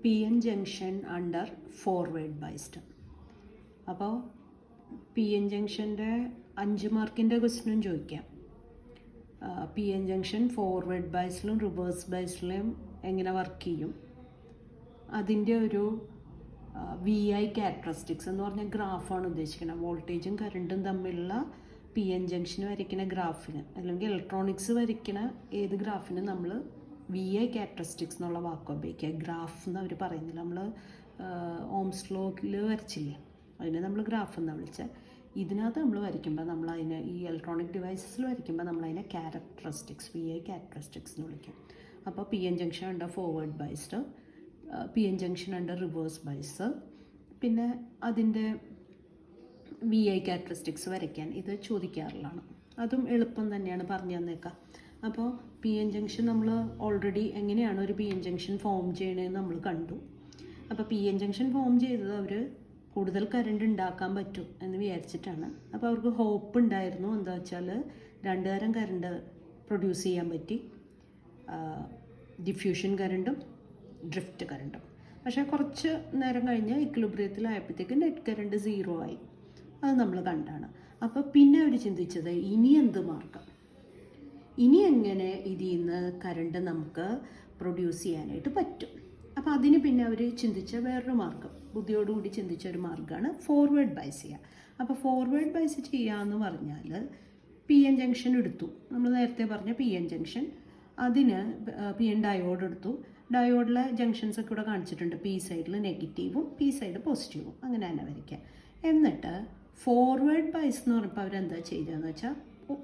PN junction under forward based. അപ്പോൾ PN ജംഗ്ഷൻ്റെ 5 മാർക്കിൻ്റെ ക്വസ്റ്റ്യനും ചോദിക്കാം. PN ജംഗ്ഷൻ ഫോർവേഡ് ബൈസിലും റിവേഴ്സ് ബൈസിലും എങ്ങനെ വർക്ക് ചെയ്യും, അതിൻ്റെ ഒരു VI ക്യാരക്ടറിസ്റ്റിക്സ് എന്ന് പറഞ്ഞ ഗ്രാഫാണ് ഉദ്ദേശിക്കുന്നത്. വോൾട്ടേജും കറണ്ടും തമ്മിലുള്ള PN ജംഗ്ഷൻ വരയ്ക്കുന്ന ഗ്രാഫിന് അല്ലെങ്കിൽ ഇലക്ട്രോണിക്സ് വരയ്ക്കുന്ന ഏത് ഗ്രാഫിന് നമ്മൾ VI ക്യാരക്ടറിസ്റ്റിക്സ് എന്നുള്ള വാക്ക് ഉപയോഗിക്കുക. ഗ്രാഫ് എന്ന് അവർ പറയുന്നില്ല, നമ്മൾ ഓംസ് ലോയിൽ വരച്ചില്ലേ, അതിനെ നമ്മൾ ഗ്രാഫ് എന്നാണ് വിളിച്ചത്. ഇതിനകത്ത് നമ്മൾ വരയ്ക്കുമ്പോൾ നമ്മൾ അതിനെ ഈ ഇലക്ട്രോണിക് ഡിവൈസസിൽ വരയ്ക്കുമ്പോൾ നമ്മൾ അതിനെ ക്യാരക്ടറിസ്റ്റിക്സ് VI ക്യാരക്ടറിസ്റ്റിക്സ് എന്ന് വിളിക്കും. അപ്പോൾ PN junction under forward biased, PN junction under reverse bias, പിന്നെ അതിൻ്റെ VI ക്യാരക്ടറിസ്റ്റിക്സ് വരയ്ക്കാൻ ഇത് ചോദിക്കാറുള്ളതാണ്. അതും എളുപ്പം തന്നെയാണ്, പറഞ്ഞു തന്നേക്കാം. അപ്പോൾ PN ജംഗ്ഷൻ നമ്മൾ ഓൾറെഡി എങ്ങനെയാണ് ഒരു PN ജംഗ്ഷൻ ഫോം ചെയ്യണതെന്ന് നമ്മൾ കണ്ടു. അപ്പോൾ PN ജംഗ്ഷൻ ഫോം ചെയ്തത് അവർ കൂടുതൽ കറണ്ട് ഉണ്ടാക്കാൻ പറ്റും എന്ന് വിചാരിച്ചിട്ടാണ്. അപ്പോൾ അവർക്ക് ഹോപ്പ് ഉണ്ടായിരുന്നു, എന്താ വെച്ചാൽ 2 തരം കറണ്ട് പ്രൊഡ്യൂസ് ചെയ്യാൻ പറ്റി, ഡിഫ്യൂഷൻ കറണ്ടും ഡ്രിഫ്റ്റ് കറണ്ടും. പക്ഷേ കുറച്ച് നേരം കഴിഞ്ഞ് ഇക്വിലിബ്രിയത്തിലായപ്പോഴത്തേക്ക് നെറ്റ് കറണ്ട് 0 ആയി. അത് നമ്മൾ കണ്ടാണ്. അപ്പോൾ പിന്നെ അവർ ചിന്തിച്ചത് ഇനി എന്ത് മാർഗം, ഇനി എങ്ങനെ ഇതിൽ നിന്ന് കറണ്ട് നമുക്ക് പ്രൊഡ്യൂസ് ചെയ്യാനായിട്ട് പറ്റും. അപ്പോൾ അതിന് പിന്നെ അവർ ചിന്തിച്ച വേറൊരു മാർഗം, ബുദ്ധിയോടുകൂടി ചിന്തിച്ച ഒരു മാർഗ്ഗമാണ് ഫോർവേഡ് ബൈസ് ചെയ്യുക. അപ്പോൾ ഫോർവേഡ് ബൈസ് ചെയ്യുക എന്ന് പറഞ്ഞാൽ PN ജംഗ്ഷൻ എടുത്തു, നമ്മൾ നേരത്തെ പറഞ്ഞ PN ജംഗ്ഷൻ, അതിന് PN ഡയോഡ് എടുത്തു. ഡയോഡിലെ ജംഗ്ഷൻസ് ഒക്കെ ഇവിടെ കാണിച്ചിട്ടുണ്ട്, P സൈഡിൽ നെഗറ്റീവും P സൈഡ് പോസിറ്റീവും, അങ്ങനെ തന്നെ വരയ്ക്കുക. എന്നിട്ട് ഫോർവേഡ് ബൈസ് എന്ന് പറഞ്ഞപ്പോൾ അവരെന്താ ചെയ്തതെന്ന് വെച്ചാൽ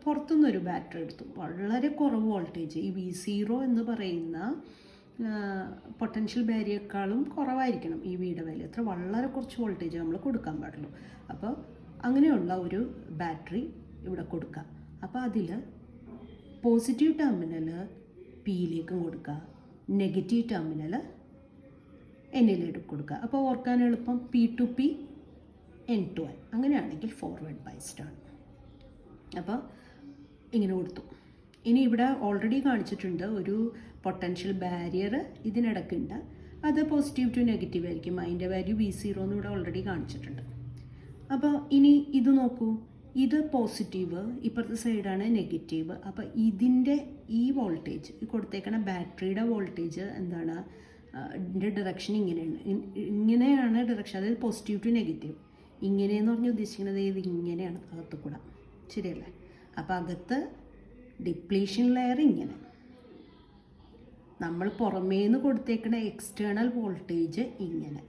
പുറത്തുനിന്നൊരു ബാറ്ററി എടുത്തു, വളരെ കുറവ് വോൾട്ടേജ്, ഈ V0 എന്ന് പറയുന്ന പൊട്ടൻഷ്യൽ ബാരിയേക്കാളും കുറവായിരിക്കണം ഈ Vയുടെ വാല്യൂ, അത്ര വളരെ കുറച്ച് വോൾട്ടേജ് നമ്മൾ കൊടുക്കാൻ പാടുള്ളൂ. അപ്പോൾ അങ്ങനെയുള്ള ഒരു ബാറ്ററി ഇവിടെ കൊടുക്കുക. അപ്പോൾ അതിൽ പോസിറ്റീവ് ടെർമിനൽ Pയിലേക്കും കൊടുക്കുക, നെഗറ്റീവ് ടെർമിനൽ Nയിലേക്ക് കൊടുക്കുക. അപ്പോൾ ഓർക്കാൻ എളുപ്പം P to P N to N, അങ്ങനെയാണെങ്കിൽ ഫോർവേഡ് ബൈസ്ഡ് ആണ്. അപ്പോൾ ഇങ്ങനെ കൊടുത്തു. ഇനി ഇവിടെ ഓൾറെഡി കാണിച്ചിട്ടുണ്ട് ഒരു പൊട്ടൻഷ്യൽ ബാരിയർ ഇതിനിടയ്ക്കുണ്ട്, അത് പോസിറ്റീവ് ടു നെഗറ്റീവ് ആയിരിക്കും, അതിൻ്റെ വാല്യൂ V0 എന്ന് ഇവിടെ ഓൾറെഡി കാണിച്ചിട്ടുണ്ട്. അപ്പോൾ ഇനി ഇത് നോക്കൂ, ഇത് പോസിറ്റീവ്, ഇപ്പുറത്തെ സൈഡാണ് നെഗറ്റീവ്. അപ്പോൾ ഇതിൻ്റെ ഈ വോൾട്ടേജ്, ഈ കൊടുത്തേക്കണ ബാറ്ററിയുടെ വോൾട്ടേജ് എന്താണ്, ഇതിൻ്റെ ഡയറക്ഷൻ ഇങ്ങനെയാണ് ഡയറക്ഷൻ, അതായത് പോസിറ്റീവ് ടു നെഗറ്റീവ്. ഇങ്ങനെയെന്ന് പറഞ്ഞ് ഉദ്ദേശിക്കുന്നത് ഇത് ഇങ്ങനെയാണ്, അകത്ത് കൂടെ, ശരിയല്ലേ? അപ്പോൾ അകത്ത് ഡിപ്ലീഷൻ ലെയർ ഇങ്ങനെ, നമ്മൾ പുറമേന്ന് കൊടുത്തേക്കുന്ന എക്സ്റ്റേണൽ വോൾട്ടേജ് ഇങ്ങനെ.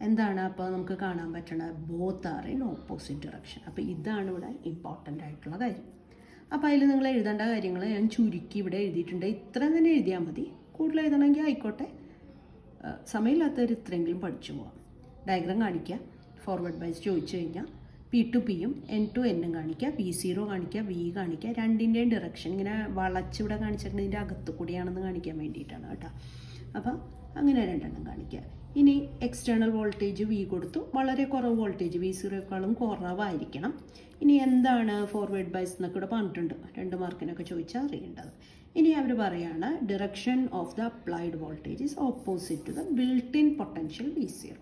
എന്താണ് അപ്പോൾ നമുക്ക് കാണാൻ പറ്റണ, both are in opposite direction. അപ്പോൾ ഇതാണ് ഇവിടെ ഇമ്പോർട്ടൻ്റ് ആയിട്ടുള്ള കാര്യം. അപ്പോൾ അതിൽ നിങ്ങൾ എഴുതേണ്ട കാര്യങ്ങൾ ഞാൻ ചുരുക്കി ഇവിടെ എഴുതിയിട്ടുണ്ട്. ഇത്ര തന്നെ എഴുതിയാൽ മതി, കൂടുതൽ എഴുതണമെങ്കിൽ ആയിക്കോട്ടെ, സമയമില്ലാത്തവർ ഇത്രയെങ്കിലും പഠിച്ചു പോവാം. ഡയഗ്രാം കാണിക്കുക, ഫോർവേഡ് ബൈസ് ചോദിച്ചു കഴിഞ്ഞാൽ P to P യും N to N ഉം കാണിക്കുക, V0 കാണിക്കുക, V കാണിക്കുക, രണ്ടിൻ്റെയും ഡയറക്ഷൻ ഇങ്ങനെ വളച്ചിവിടെ കാണിച്ചിട്ടുണ്ട്, ഇതിൻ്റെ അകത്ത് കൂടിയാണെന്ന് കാണിക്കാൻ വേണ്ടിയിട്ടാണ് കേട്ടോ. അപ്പോൾ അങ്ങനെ 2 കാണിക്കുക. ഇനി എക്സ്റ്റേണൽ വോൾട്ടേജ് V കൊടുത്തു, വളരെ കുറവ് വോൾട്ടേജ്, V0യേക്കാളും കുറവായിരിക്കണം. ഇനി എന്താണ് ഫോർവേഡ് ബൈസ് എന്നൊക്കെ ഇവിടെ പറഞ്ഞിട്ടുണ്ട്, 2 മാർക്കിനൊക്കെ ചോദിച്ചാൽ അറിയേണ്ടത്. ഇനി അവർ പറയാണ് direction of the applied voltage is opposite to the built in potential V0.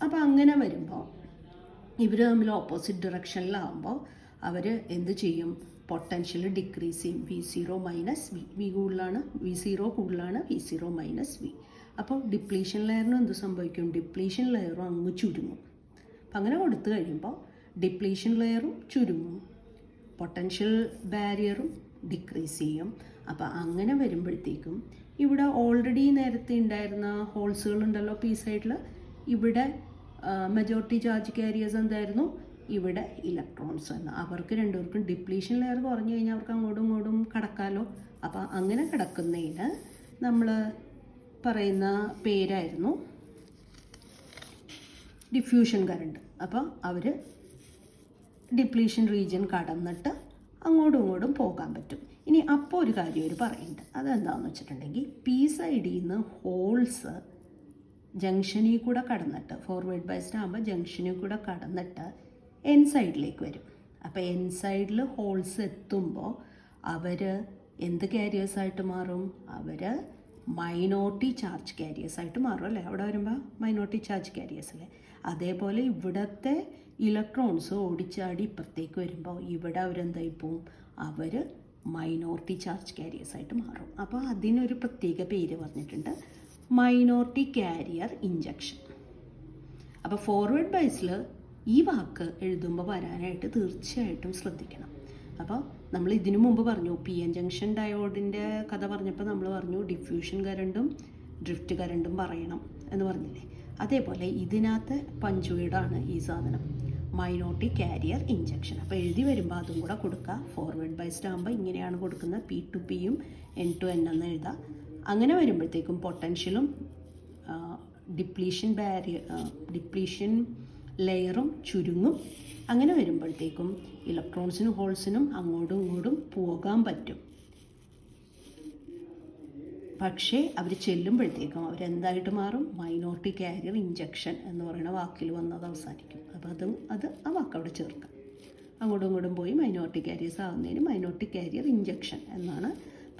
അപ്പോൾ അങ്ങനെ വരുമ്പോൾ ഇവർ തമ്മിൽ ഓപ്പോസിറ്റ് ഡിറക്ഷനിലാകുമ്പോൾ അവർ എന്ത് ചെയ്യും, പൊട്ടൻഷ്യൽ ഡിക്രീസ് ചെയ്യും. V0 മൈനസ് V കൂടുതലാണ്, V0 കൂടുതലാണ്, V0 മൈനസ് V. അപ്പോൾ ഡിപ്ലീഷൻ ലെയറിനും എന്ത് സംഭവിക്കും, ഡിപ്ലീഷൻ ലെയറും അങ്ങ് ചുരുങ്ങും. അപ്പം അങ്ങനെ കൊടുത്തു കഴിയുമ്പോൾ ഡിപ്ലീഷൻ ലെയറും ചുരുങ്ങും, പൊട്ടൻഷ്യൽ ബാരിയറും ഡിക്രീസ് ചെയ്യും. അപ്പോൾ അങ്ങനെ വരുമ്പോഴത്തേക്കും ഇവിടെ ഓൾറെഡി നേരത്തെ ഉണ്ടായിരുന്ന ഹോൾസുകളുണ്ടല്ലോ P സൈഡിൽ, ഇവിടെ മെജോറിറ്റി ചാർജ് കാരിയേഴ്സ് എന്തായിരുന്നു, ഇവിടെ ഇലക്ട്രോൺസ് എന്ന്. അവർക്ക് രണ്ടുപേർക്കും ഡിപ്ലീഷൻ ലെയർ കുറഞ്ഞു കഴിഞ്ഞാൽ അവർക്ക് അങ്ങോട്ടും ഇങ്ങോട്ടും കടക്കാമല്ലോ. അപ്പോൾ അങ്ങനെ കിടക്കുന്നതിന് നമ്മൾ പറയുന്ന പേരായിരുന്നു ഡിഫ്യൂഷൻ കറണ്ട്. അപ്പോൾ അവർ ഡിപ്ലീഷൻ റീജിയൻ കടന്നിട്ട് അങ്ങോട്ടും ഇങ്ങോട്ടും പോകാൻ പറ്റും. ഇനി അപ്പോൾ ഒരു കാര്യം അവർ പറയുന്നുണ്ട്, അതെന്താണെന്ന് വെച്ചിട്ടുണ്ടെങ്കിൽ P സൈഡിൽ നിന്ന് ഹോൾസ് ജംഗ്ഷനിൽ കൂടെ കടന്നിട്ട്, ഫോർവേഡ് ബൈസ്ഡ് ആകുമ്പോൾ ജംഗ്ഷനിൽ കൂടെ കടന്നിട്ട് N സൈഡിലേക്ക് വരും. അപ്പോൾ N സൈഡിൽ ഹോൾസ് എത്തുമ്പോൾ അവർ എന്ത് കാരിയേഴ്സായിട്ട് മാറും, അവർ മൈനോറിറ്റി ചാർജ് കാരിയേഴ്സ് ആയിട്ട് മാറും അല്ലേ. അവിടെ വരുമ്പോൾ മൈനോറിറ്റി ചാർജ് കാരിയേഴ്സ് അല്ലേ. അതേപോലെ ഇവിടുത്തെ ഇലക്ട്രോൺസ് ഓടിച്ചാടി ഇപ്പുറത്തേക്ക് വരുമ്പോൾ ഇവിടെ അവരെന്തായി പോവും, അവർ മൈനോറിറ്റി ചാർജ് കാരിയേഴ്സ് ആയിട്ട് മാറും. അപ്പോൾ അതിനൊരു പ്രത്യേക പേര് പറഞ്ഞിട്ടുണ്ട്, മൈനോറിറ്റി കാരിയർ ഇഞ്ചക്ഷൻ. അപ്പോൾ ഫോർവേഡ് ബയസിൽ ഈ വാക്ക് എഴുതുമ്പോൾ വരാനായിട്ട് തീർച്ചയായിട്ടും ശ്രദ്ധിക്കണം. അപ്പോൾ നമ്മൾ ഇതിനു മുമ്പ് പറഞ്ഞു പി എൻ ജംഗ്ഷൻ ഡയോഡിൻ്റെ കഥ പറഞ്ഞപ്പോൾ നമ്മൾ പറഞ്ഞു ഡിഫ്യൂഷൻ കറണ്ടും ഡ്രിഫ്റ്റ് കറണ്ടും പറയണം എന്ന് പറഞ്ഞില്ലേ. അതേപോലെ ഇതിനകത്ത് പഞ്ചുവേഡാണ് ഈ സാധനം, മൈനോറിറ്റി കാരിയർ ഇഞ്ചക്ഷൻ. അപ്പോൾ എഴുതി വരുമ്പോൾ അതും കൂടെ കൊടുക്കുക. ഫോർവേഡ് ബൈസ്ഡ് ആകുമ്പോൾ ഇങ്ങനെയാണ് കൊടുക്കുന്നത്, പി ടു പിയും എൻ ടു എൻ എന്ന് എഴുതാം. അങ്ങനെ വരുമ്പോഴത്തേക്കും പൊട്ടൻഷ്യലും ഡിപ്ലീഷൻ ലെയറും ചുരുങ്ങും. അങ്ങനെ വരുമ്പോഴത്തേക്കും ഇലക്ട്രോൺസിനും ഹോൾസിനും അങ്ങോട്ടും ഇങ്ങോട്ടും പോകാൻ പറ്റും. പക്ഷേ അവർ ചെല്ലുമ്പോഴത്തേക്കും അവരെന്തായിട്ട് മാറും, മൈനോറിറ്റി കാരിയർ ഇഞ്ചക്ഷൻ എന്ന് പറയുന്ന വാക്കിൽ വന്നത് അവസാനിക്കും. അപ്പോൾ അത് ആ വാക്ക് അവിടെ ചേർക്കാം. അങ്ങോട്ടും ഇങ്ങോട്ടും പോയി മൈനോറിറ്റി കാരിയേഴ്സ് ആകുന്നതിന് മൈനോറിറ്റി കാരിയർ ഇഞ്ചക്ഷൻ എന്നാണ്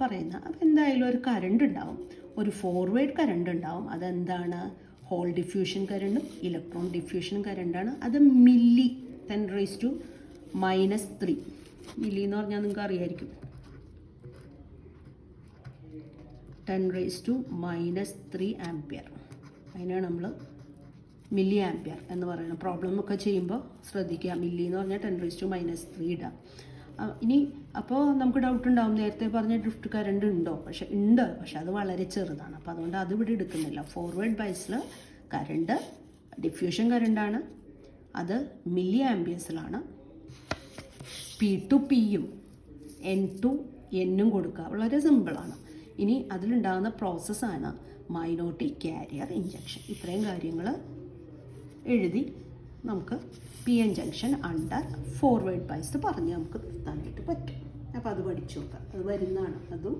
പറയുന്നത്. അപ്പോൾ എന്തായാലും ഒരു കറണ്ട് ഉണ്ടാവും, ഒരു ഫോർവേഡ് കറണ്ട് ഉണ്ടാവും. അതെന്താണ്, ഹോൾ ഡിഫ്യൂഷൻ കറണ്ടും ഇലക്ട്രോൺ ഡിഫ്യൂഷൻ കറണ്ടാണ്. അത് മില്ലി 10⁻³ മില്ലി എന്ന് പറഞ്ഞാൽ നിങ്ങൾക്ക് അറിയായിരിക്കും, 10⁻³ ആംപിയർ. അതിനാണ് നമ്മൾ മില്ലി ആംപിയർ എന്ന് പറയുന്നത്. പ്രോബ്ലം ഒക്കെ ചെയ്യുമ്പോൾ ശ്രദ്ധിക്കുക, മില്ലി എന്ന് പറഞ്ഞാൽ 10⁻³ ഇടാം. ഇനി അപ്പോൾ നമുക്ക് ഡൗട്ട് ഉണ്ടാവും, നേരത്തെ പറഞ്ഞ ഡ്രിഫ്റ്റ് കറണ്ട് ഉണ്ടോ? പക്ഷെ ഉണ്ട്, പക്ഷെ അത് വളരെ ചെറുതാണ്. അപ്പോൾ അതുകൊണ്ട് അത് ഇവിടെ എടുക്കുന്നില്ല. ഫോർവേഡ് ബയസിൽ കറണ്ട് ഡിഫ്യൂഷൻ കറണ്ടാണ്, അത് മില്ലി ആംപിയേഴ്സിലാണ്. പി ടു പിയും എൻ ടു എന്നും കൊടുക്കുക, വളരെ സിമ്പിളാണ്. ഇനി അതിലുണ്ടാകുന്ന പ്രോസസ്സാണ് മൈനോറിറ്റി കാരിയർ ഇഞ്ചക്ഷൻ. ഇത്രയും കാര്യങ്ങൾ എഴുതി നമുക്ക് P N junction under forward bias പറഞ്ഞ് നമുക്ക് നിർത്താനായിട്ട് പറ്റും. അപ്പോൾ അത് പഠിച്ചു നോക്കാം, അത് വരുന്നതാണ്. അതും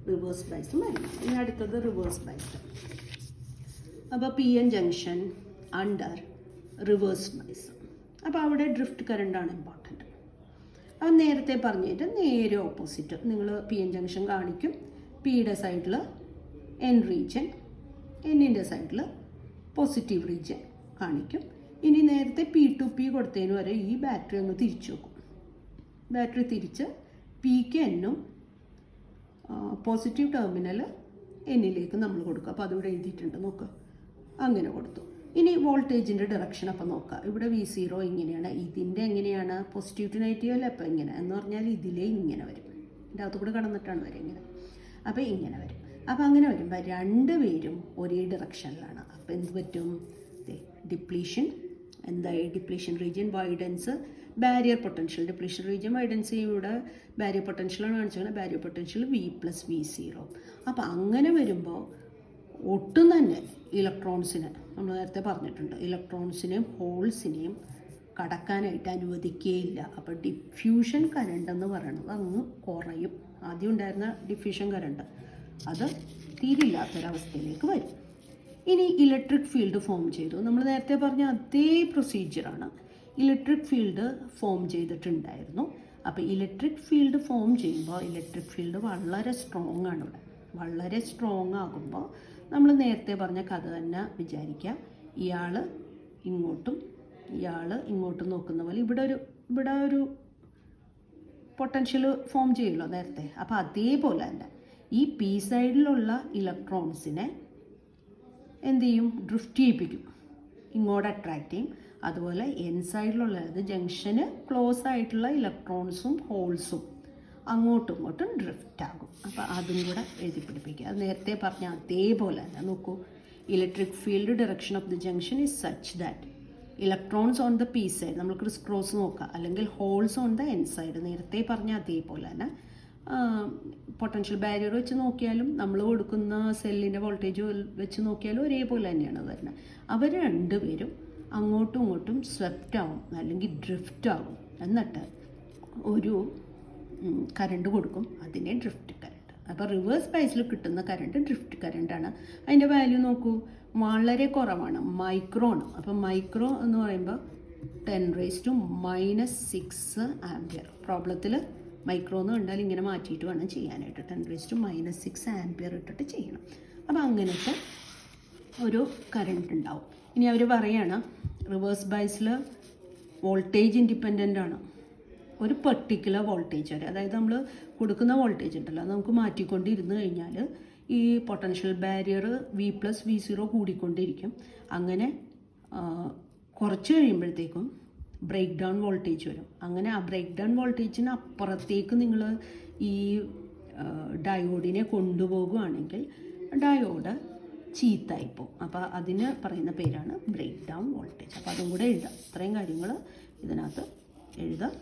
റിവേഴ്സ് ബയസും വരുന്നതാണ്. ഇനി അടുത്തത് റിവേഴ്സ് ബയസ്. അപ്പോൾ P N junction under reverse bias. അപ്പോൾ അവിടെ ഡ്രിഫ്റ്റ് കറണ്ടാണ് ഇമ്പോർട്ടൻറ്റ്. അപ്പം നേരത്തെ പറഞ്ഞിട്ട് നേരെ ഓപ്പോസിറ്റ് നിങ്ങൾ പി എൻ ജംഗ്ഷൻ കാണിക്കും. പിയുടെ സൈഡിൽ എൻ റീജിയൻ, എന്നിൻ്റെ സൈഡിൽ പോസിറ്റീവ് റീജിയൻ കാണിക്കും. ഇനി നേരത്തെ പി ടു പി കൊടുത്തതിന് വരെ ഈ ബാറ്ററി ഒന്ന് തിരിച്ചു വെക്കും. ബാറ്ററി തിരിച്ച് പിക്ക് എന്നും പോസിറ്റീവ് ടെർമിനൽ എന്നിലേക്ക് നമ്മൾ കൊടുക്കുക. അപ്പോൾ അതിവിടെ എഴുതിയിട്ടുണ്ട്, നോക്കുക. അങ്ങനെ കൊടുത്തു. ഇനി വോൾട്ടേജിൻ്റെ ഡയറക്ഷൻ അപ്പം നോക്കുക. ഇവിടെ V0 ഇങ്ങനെയാണ്, ഇതിൻ്റെ എങ്ങനെയാണ്, പോസിറ്റീവ് ടു നെഗറ്റീവ് അല്ല. അപ്പോൾ ഇങ്ങനെ എന്ന് പറഞ്ഞാൽ ഇതിലേ ഇങ്ങനെ വരും, ഇതിൻ്റെ അകത്ത് കൂടെ കടന്നിട്ടാണ് വരും ഇങ്ങനെ. അപ്പോൾ ഇങ്ങനെ വരും. അപ്പോൾ അങ്ങനെ വരുമ്പോൾ രണ്ടുപേരും ഒരേ ഡയറക്ഷനിലാണ്. അപ്പോൾ എന്ത് പറ്റും, ഡിപ്ലീഷൻ എന്തായി, depletion region widens, barrier potential. Depletion region widens ഇവിടെ ബാരിയർ പൊട്ടൻഷ്യലാണ് കാണിച്ചിരിക്കുന്നത്. Barrier potential V+V0. അപ്പോൾ അങ്ങനെ വരുമ്പോൾ ഒട്ടും തന്നെ ഇലക്ട്രോൺസിന്, നമ്മൾ നേരത്തെ പറഞ്ഞിട്ടുണ്ട്, ഇലക്ട്രോൺസിനെയും ഹോൾസിനെയും കടക്കാനായിട്ട് അനുവദിക്കുകയില്ല. അപ്പോൾ ഡിഫ്യൂഷൻ കറണ്ട് എന്ന് പറയുന്നത് അങ്ങ് കുറയും. ആദ്യം ഉണ്ടായിരുന്ന ഡിഫ്യൂഷൻ കറണ്ട് അത് തീരില്ലാത്തൊരവസ്ഥയിലേക്ക് വരും. ഇനി ഇലക്ട്രിക് ഫീൽഡ് ഫോം ചെയ്തു. നമ്മൾ നേരത്തെ പറഞ്ഞ അതേ പ്രൊസീജിയറാണ്. ഇലക്ട്രിക് ഫീൽഡ് ഫോം ചെയ്തിട്ടുണ്ടായിരുന്നു. അപ്പോൾ ഇലക്ട്രിക് ഫീൽഡ് ഫോം ചെയ്യുമ്പോൾ ഇലക്ട്രിക് ഫീൽഡ് വളരെ സ്ട്രോങ് ആണ്. ഇവിടെ വളരെ സ്ട്രോങ് ആകുമ്പോൾ നമ്മൾ നേരത്തെ പറഞ്ഞ കഥ തന്നെ വിചാരിക്കാം. ഇയാൾ ഇങ്ങോട്ടും ഇയാൾ ഇങ്ങോട്ടും നോക്കുന്ന പോലെ ഇവിടെ ഒരു പൊട്ടൻഷ്യൽ ഫോം ചെയ്യുമല്ലോ നേരത്തെ. അപ്പോൾ അതേപോലെ തന്നെ ഈ പി സൈഡിലുള്ള ഇലക്ട്രോൺസിനെ എന്ത് ചെയ്യും, ഡ്രിഫ്റ്റ് ചെയ്യിപ്പിക്കും, ഇങ്ങോട്ട് അട്രാക്റ്റ് ചെയ്യും. അതുപോലെ എൻ സൈഡിലുള്ള ജംഗ്ഷന് ക്ലോസ് ആയിട്ടുള്ള ഇലക്ട്രോൺസും ഹോൾസും അങ്ങോട്ടും ഇങ്ങോട്ടും ഡ്രിഫ്റ്റ് ആകും. അപ്പോൾ അതും കൂടെ എഴുതി പിടിപ്പിക്കുക. അത് നേരത്തെ പറഞ്ഞ അതേപോലെ തന്നെ നോക്കൂ. Electric field direction of the junction is such that electrons on the P side, നമ്മൾ ക്രിസ് ക്രോസ് നോക്കുക, അല്ലെങ്കിൽ holes on the N side. നേരത്തെ പറഞ്ഞ അതേപോലെ തന്നെ പൊട്ടൻഷ്യൽ ബാരിയർ വെച്ച് നോക്കിയാലും നമ്മൾ കൊടുക്കുന്ന സെല്ലിൻ്റെ വോൾട്ടേജ് വെച്ച് നോക്കിയാലും ഒരേപോലെ തന്നെയാണ് വരുന്നത്. അവർ രണ്ടുപേരും അങ്ങോട്ടും ഇങ്ങോട്ടും സ്വെപ്റ്റ് ആവും, അല്ലെങ്കിൽ ഡ്രിഫ്റ്റ് ആവും. എന്നിട്ട് ഒരു കറണ്ട് കൊടുക്കും, അതിനെ ഡ്രിഫ്റ്റ് കറണ്ട്. അപ്പോൾ റിവേഴ്സ് ബയസിൽ കിട്ടുന്ന കറണ്ട് ഡ്രിഫ്റ്റ് കറണ്ടാണ്. അതിൻ്റെ വാല്യൂ നോക്കൂ, വളരെ കുറവാണ്, മൈക്രോണ്. അപ്പോൾ മൈക്രോ എന്ന് പറയുമ്പോൾ 10⁻⁻6 ആംപിയർ. പ്രോബ്ലത്തിൽ മൈക്രോ എന്ന് കണ്ടാൽ ഇങ്ങനെ മാറ്റിയിട്ട് വേണം ചെയ്യാനായിട്ട്. 10⁻⁻6 ആംപിയർ ഇട്ടിട്ട് ചെയ്യണം. അപ്പോൾ അങ്ങനത്തെ ഒരു കറണ്ട് ഉണ്ടാവും. ഇനി അവർ പറയാണ് റിവേഴ്സ് ബയസിൽ വോൾട്ടേജ് ഇൻഡിപെൻഡൻ്റ് ആണ്. ഒരു പെർട്ടിക്കുലർ വോൾട്ടേജ് വരെ, അതായത് നമ്മൾ കൊടുക്കുന്ന വോൾട്ടേജ് ഉണ്ടല്ലോ അത് നമുക്ക് മാറ്റിക്കൊണ്ടിരുന്ന് കഴിഞ്ഞാൽ ഈ പൊട്ടൻഷ്യൽ ബാരിയർ V+V0 കൂടിക്കൊണ്ടിരിക്കും. അങ്ങനെ കുറച്ച് കഴിയുമ്പോഴത്തേക്കും ബ്രേക്ക് ഡൗൺ വോൾട്ടേജ് വരും. അങ്ങനെ ആ ബ്രേക്ക് ഡൗൺ വോൾട്ടേജിന് അപ്പുറത്തേക്ക് നിങ്ങൾ ഈ ഡയോഡിനെ കൊണ്ടുപോകുകയാണെങ്കിൽ ഡയോഡ് ചീത്തായിപ്പോവും. അപ്പോൾ അതിന് പറയുന്ന പേരാണ് ബ്രേക്ക് ഡൗൺ വോൾട്ടേജ്. അപ്പോൾ അതും കൂടെ എഴുതാം. ഇത്രയും കാര്യങ്ങൾ ഇതിനകത്ത് എഴുതാം.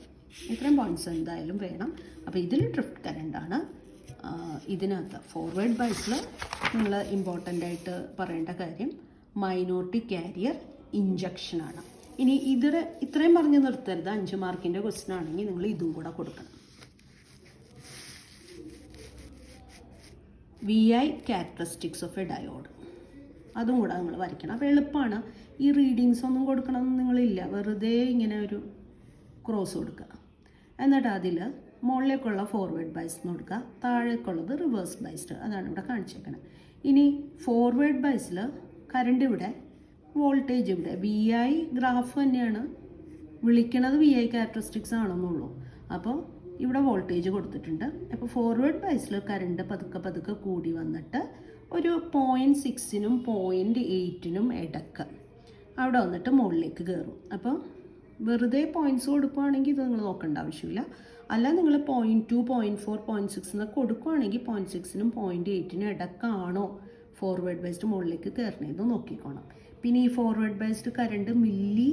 ഇത്രയും പോയിൻറ്റ്സ് എന്തായാലും വേണം. അപ്പോൾ ഇതിൽ ഡ്രിഫ്റ്റ് കറണ്ടാണ്. ഇതിനകത്ത് ഫോർവേഡ് ബയസിൽ നിങ്ങൾ ഇമ്പോർട്ടൻ്റ് ആയിട്ട് പറയേണ്ട കാര്യം മൈനോറിറ്റി കാരിയർ ഇഞ്ചക്ഷനാണ്. ഇനി ഇത്രയും പറഞ്ഞ് നിർത്തരുത്. 5 മാർക്കിൻ്റെ ക്വസ്റ്റ്യൻ ആണെങ്കിൽ നിങ്ങൾ ഇതും കൂടെ കൊടുക്കണം. VI characteristics of A diode, അതും കൂടെ നിങ്ങൾ വരയ്ക്കണം. അപ്പോൾ എളുപ്പമാണ്. ഈ റീഡിങ്സ് ഒന്നും കൊടുക്കണമെന്ന് നിങ്ങളില്ല, വെറുതെ ഇങ്ങനെ ഒരു ക്രോസ് കൊടുക്കുക. എന്നിട്ട് അതിൽ മുകളിലേക്കുള്ള ഫോർവേഡ് ബൈസ് എന്ന് കൊടുക്കുക, താഴേക്കുള്ളത് റിവേഴ്സ് ബൈസ്ഡ്. അതാണ് ഇവിടെ കാണിച്ചേക്കുന്നത്. ഇനി ഫോർവേഡ് ബൈസിൽ കറണ്ട് ഇവിടെ, വോൾട്ടേജ് ഇവിടെ. VI ഗ്രാഫ് തന്നെയാണ് വിളിക്കണത്, VI ക്യാരക്ടറിസ്റ്റിക്സ് ആണെന്നുള്ളൂ. അപ്പോൾ ഇവിടെ വോൾട്ടേജ് കൊടുത്തിട്ടുണ്ട്. അപ്പോൾ ഫോർവേഡ് ബൈസിൽ കറണ്ട് പതുക്കെ കൂടി വന്നിട്ട് ഒരു 0.6നും 0.8നും ഇടക്ക് അവിടെ വന്നിട്ട് മുകളിലേക്ക് കയറും. അപ്പോൾ വെറുതെ പോയിൻറ്റ്സ് കൊടുക്കുകയാണെങ്കിൽ ഇത് നിങ്ങൾ നോക്കേണ്ട ആവശ്യമില്ല. അല്ല നിങ്ങൾ 0.2, 0.4, 0.6 എന്നൊക്കെ കൊടുക്കുകയാണെങ്കിൽ 0.6നും 0.8നും ഇടക്കാണോ ഫോർവേഡ് ബൈസ്ഡ് മുകളിലേക്ക് കയറണേന്ന് നോക്കിക്കോണം. പിന്നെ ഈ ഫോർവേഡ് ബൈസ്ഡ് കറണ്ട് മില്ലി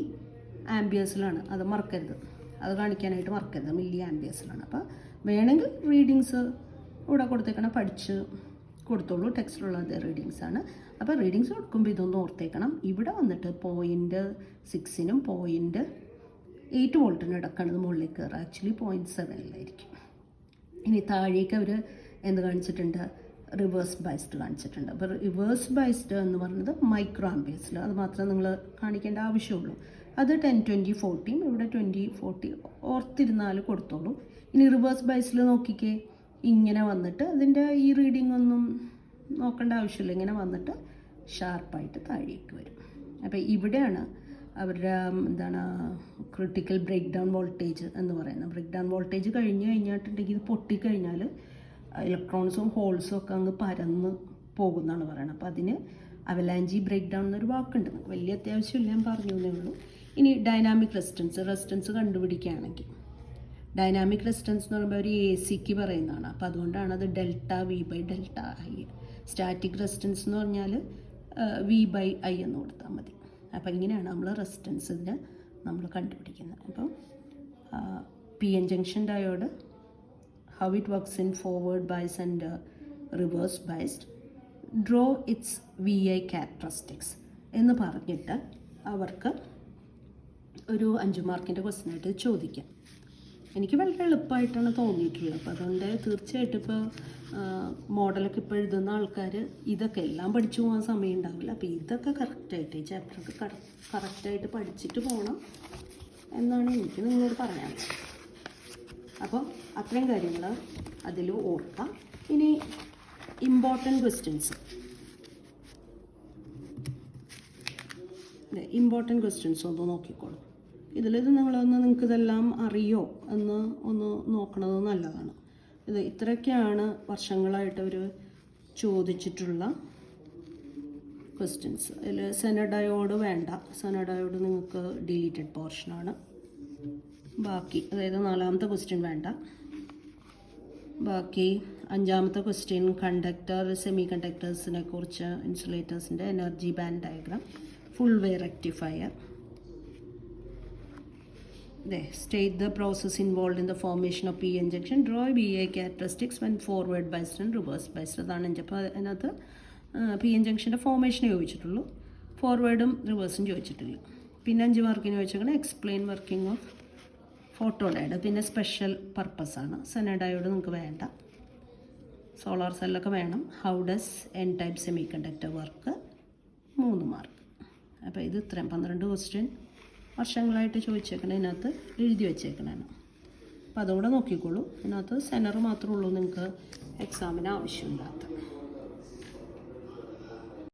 ആംബിയേഴ്സിലാണ്, അത് മറക്കരുത്, അത് കാണിക്കാനായിട്ട് മറക്കരുത്. മില്ലി ആംബിയേഴ്സിലാണ്. അപ്പോൾ വേണമെങ്കിൽ റീഡിങ്സ് ഇവിടെ കൊടുത്തേക്കണം, പഠിച്ച് കൊടുത്തോളൂ. ടെക്സ്റ്റിലുള്ളത് റീഡിങ്സാണ്. അപ്പോൾ റീഡിങ്സ് കൊടുക്കുമ്പോൾ ഇതൊന്ന് ഓർത്തേക്കണം. ഇവിടെ വന്നിട്ട് 0.6നും 0.8 വോൾട്ടിനും ഇടക്കാണ് ഇത് മുകളിലേക്ക് കയറുക. ആക്ച്വലി 0.7ലായിരിക്കും. ഇനി താഴേക്ക് അവർ എന്ത് കാണിച്ചിട്ടുണ്ട്? റിവേഴ്സ് ബൈസ്ഡ് കാണിച്ചിട്ടുണ്ട്. അപ്പോൾ റിവേഴ്സ് ബൈസ്ഡ് എന്ന് പറയുന്നത് മൈക്രോ ആംബിയേഴ്സിൽ, അത് മാത്രമേ നിങ്ങൾ കാണിക്കേണ്ട ആവശ്യമുള്ളൂ. അത് 10, 20, 40, ഇവിടെ 20, 40 ഓർത്തിരുന്നാൽ കൊടുത്തോളൂ. ഇനി റിവേഴ്സ് ബൈസിൽ നോക്കിക്കേ, ഇങ്ങനെ വന്നിട്ട് അതിൻ്റെ ഈ റീഡിംഗ് ഒന്നും നോക്കേണ്ട ആവശ്യമില്ല. ഇങ്ങനെ വന്നിട്ട് ഷാർപ്പായിട്ട് താഴേക്ക് വരും. അപ്പോൾ ഇവിടെയാണ് അവരുടെ ക്രിട്ടിക്കൽ ബ്രേക്ക് ഡൗൺ വോൾട്ടേജ് എന്ന് പറയുന്നത്. ബ്രേക്ക് ഡൗൺ വോൾട്ടേജ് കഴിഞ്ഞ് കഴിഞ്ഞിട്ടുണ്ടെങ്കിൽ ഇത് പൊട്ടിക്കഴിഞ്ഞാൽ ഇലക്ട്രോൺസും ഹോൾസും ഒക്കെ അങ്ങ് പരന്ന് പോകുന്നതാണ് പറയുന്നത്. അപ്പോൾ അതിന് അവലാഞ്ചി ബ്രേക്ക് ഡൗൺ എന്നൊരു വാക്കുണ്ട്. വലിയ അത്യാവശ്യമില്ല, ഞാൻ പറഞ്ഞു എന്നേ ഉള്ളൂ. ഇനി ഡൈനാമിക് റെസിസ്റ്റൻസ് കണ്ടുപിടിക്കുകയാണെങ്കിൽ, ഡൈനാമിക് റെസിസ്റ്റൻസ് എന്ന് പറയുമ്പോൾ ഒരു AC പറയുന്നതാണ്. അപ്പോൾ അതുകൊണ്ടാണ് അത് ΔV/ΔI. സ്റ്റാറ്റിക് റെസിസ്റ്റൻസ് എന്ന് പറഞ്ഞാൽ V/I എന്ന് കൊടുത്താൽ മതി. അപ്പോൾ ഇങ്ങനെയാണ് നമ്മൾ റെസിസ്റ്റൻസിന് നമ്മൾ കണ്ടുപിടിക്കുന്നത്. അപ്പോൾ PN junction diode, how it works in forward bias and reverse biased, draw its VI characteristics എന്ന് പറഞ്ഞിട്ട് അവർക്ക് ഒരു 5 മാർക്കിൻ്റെ ക്വസ്റ്റ്യൻ ആയിട്ട് ചോദിക്കാം. എനിക്ക് വളരെ എളുപ്പമായിട്ടാണ് തോന്നിയിട്ടുള്ളത്. അപ്പോൾ അതുകൊണ്ട് തീർച്ചയായിട്ടും ഇപ്പോൾ മോഡലൊക്കെ ഇപ്പോൾ എഴുതുന്ന ആൾക്കാർ ഇതൊക്കെ എല്ലാം പഠിച്ചു പോകാൻ സമയം ഉണ്ടാവില്ല. അപ്പോൾ ഇതൊക്കെ കറക്റ്റായിട്ട് ഈ ചാപ്റ്ററൊക്കെ കറക്റ്റായിട്ട് പഠിച്ചിട്ട് പോകണം എന്നാണ് എനിക്ക് നിങ്ങളോട് പറയാനുള്ളത്. അപ്പോൾ അത്രയും കാര്യങ്ങൾ അതിൽ ഓർക്കാം. ഇനി ഇമ്പോർട്ടൻറ്റ് ക്വസ്റ്റ്യൻസ് ഒന്ന് നോക്കിക്കോളൂ. നിങ്ങൾക്ക് ഇതെല്ലാം അറിയോ എന്ന് ഒന്ന് നോക്കണത് നല്ലതാണ്. ഇത്രയൊക്കെയാണ് വർഷങ്ങളായിട്ട് അവർ ചോദിച്ചിട്ടുള്ള ക്വസ്റ്റ്യൻസ്. അതിൽ സെനഡയോഡ് വേണ്ട, സെനഡയോഡ് നിങ്ങൾക്ക് ഡിലീറ്റഡ് പോർഷനാണ്. ബാക്കി അതായത് 4ാമത്തെ ക്വസ്റ്റ്യൻ വേണ്ട. ബാക്കി 5ാമത്തെ ക്വസ്റ്റ്യൻ കണ്ടക്ടർ, സെമി കണ്ടക്ടേഴ്സിനെ കുറിച്ച്, ഇൻസുലേറ്റേഴ്സിൻ്റെ energy band diagram, full wave rectifier. State the process involved in the formation of PN junction. Draw VI characteristics when forward biased and reverse biased. അതാണ് അപ്പോൾ അതിനകത്ത് PN ജംഗ്ഷൻ്റെ ഫോർമേഷനെ ചോദിച്ചിട്ടുള്ളൂ, ഫോർവേഡും റിവേഴ്സും ചോദിച്ചിട്ടില്ല. പിന്നെ 5 മാർക്കിന് ചോദിച്ചേക്കണം എക്സ്പ്ലെയിൻ വർക്കിംഗ് ഓഫ് ഫോട്ടോഡയോഡ്. പിന്നെ സ്പെഷ്യൽ പർപ്പസാണ്. സെനഡയോഡ് നിങ്ങൾക്ക് വേണ്ട, solar സെല്ലൊക്കെ വേണം. How does N type semi conductor work, 3 mark. അപ്പോൾ ഇത് ഇത്രയും 12 ക്വസ്റ്റ്യൻ വർഷങ്ങളായിട്ട് ചോദിച്ചേക്കണ ഇതിനകത്ത് എഴുതി വെച്ചേക്കണാണ്. അപ്പോൾ അതുകൂടെ നോക്കിക്കോളൂ. അതിനകത്ത് സെനർ മാത്രമേ ഉള്ളൂ നിങ്ങൾക്ക് എക്സാമിന് ആവശ്യമില്ലാത്ത.